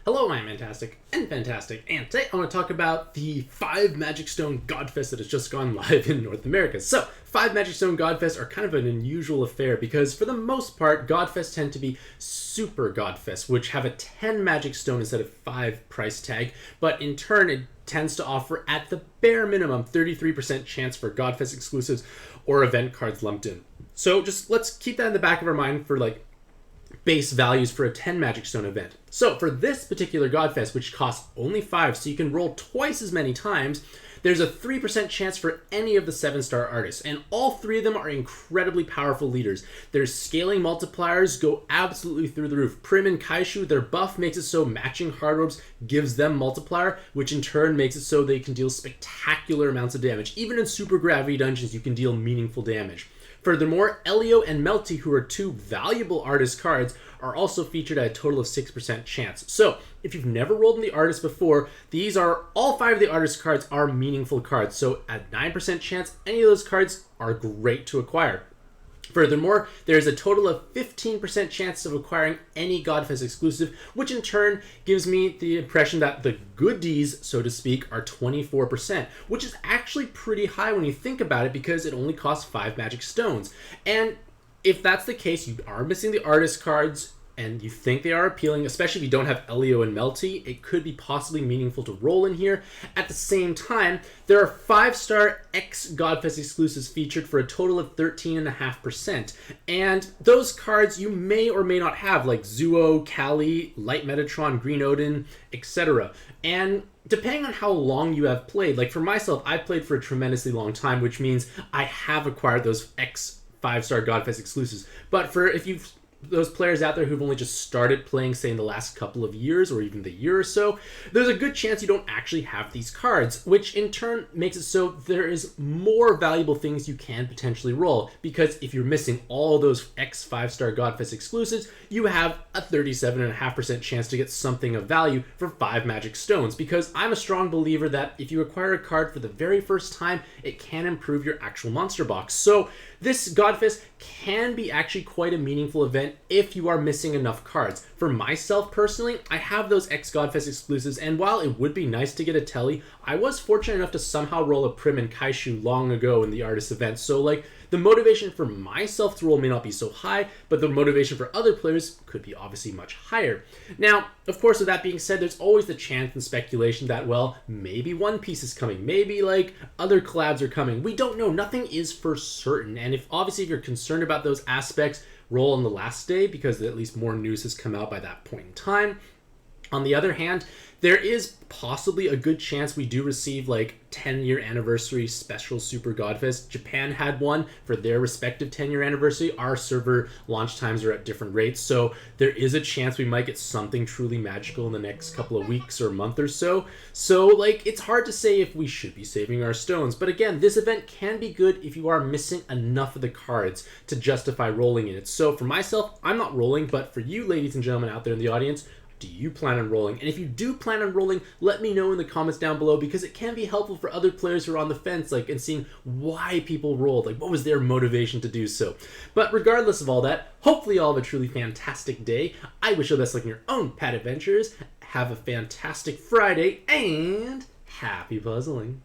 Hello, I'm Mantastic'c and Fantastic, and today I want to talk about the 5 Magic Stone Godfest that has just gone live in North America. So, 5 Magic Stone Godfest are kind of an unusual affair because for the most part, Godfests tend to be Super Godfests, which have a 10 Magic Stone instead of 5 price tag, but in turn it tends to offer at the bare minimum 33% chance for Godfest exclusives or event cards lumped in. So just let's keep that in the back of our mind for base values for a 10 Magic Stone event. So for this particular Godfest, which costs only 5, so you can roll twice as many times, there's a 3% chance for any of the 7-star artists, and all 3 of them are incredibly powerful leaders. Their scaling multipliers go absolutely through the roof. Prim and Kaishu, their buff makes it so matching hard orbs gives them multiplier, which in turn makes it so they can deal spectacular amounts of damage. Even in super gravity dungeons, you can deal meaningful damage. Furthermore, Elio and Melty, who are 2 valuable artist cards, are also featured at a total of 6% chance. So, if you've never rolled in the artist before, all 5 of the artist cards are meaningful cards. So, at 9% chance, any of those cards are great to acquire. Furthermore, there's a total of 15% chance of acquiring any Godfest exclusive, which in turn gives me the impression that the goodies, so to speak, are 24%, which is actually pretty high when you think about it because it only costs 5 Magic Stones. And if that's the case, you are missing the artist cards, and you think they are appealing, especially if you don't have Elio and Melty, it could be possibly meaningful to roll in here. At the same time, there are 5-star X Godfest exclusives featured for a total of 13.5%. And those cards you may or may not have, like Zuo, Kali, Light Metatron, Green Odin, etc. And depending on how long you have played, like for myself, I've played for a tremendously long time, which means I have acquired those X 5-star Godfest exclusives. But for those players out there who've only just started playing, say, in the last couple of years or even the year or so, there's a good chance you don't actually have these cards, which in turn makes it so there is more valuable things you can potentially roll, because if you're missing all those X 5-star Godfest exclusives, you have a 37.5% chance to get something of value for 5 Magic Stones, because I'm a strong believer that if you acquire a card for the very first time, it can improve your actual monster box. So this Godfest can be actually quite a meaningful event if you are missing enough cards. For myself personally, I have those X Godfest exclusives, and while it would be nice to get a Telly, I was fortunate enough to somehow roll a Prim and Kaishu long ago in the artist event. So the motivation for myself to roll may not be so high, but the motivation for other players could be obviously much higher. Now, of course, with that being said, there's always the chance and speculation that, well, maybe One Piece is coming, maybe other collabs are coming. We don't know. Nothing is for certain. And if you're concerned about those aspects, roll on the last day, because at least more news has come out by that point in time. On the other hand, there is possibly a good chance we do receive 10-year anniversary special Super Godfest. Japan had one for their respective 10-year anniversary. Our server launch times are at different rates, so there is a chance we might get something truly magical in the next couple of weeks or month or so. So it's hard to say if we should be saving our stones. But again, this event can be good if you are missing enough of the cards to justify rolling in it. So for myself, I'm not rolling, but for you ladies and gentlemen out there in the audience, do you plan on rolling? And if you do plan on rolling, let me know in the comments down below, because it can be helpful for other players who are on the fence, and seeing why people rolled, what was their motivation to do so. But regardless of all that, hopefully you all have a truly fantastic day. I wish you the best luck in your own pad adventures. Have a fantastic Friday, and happy puzzling.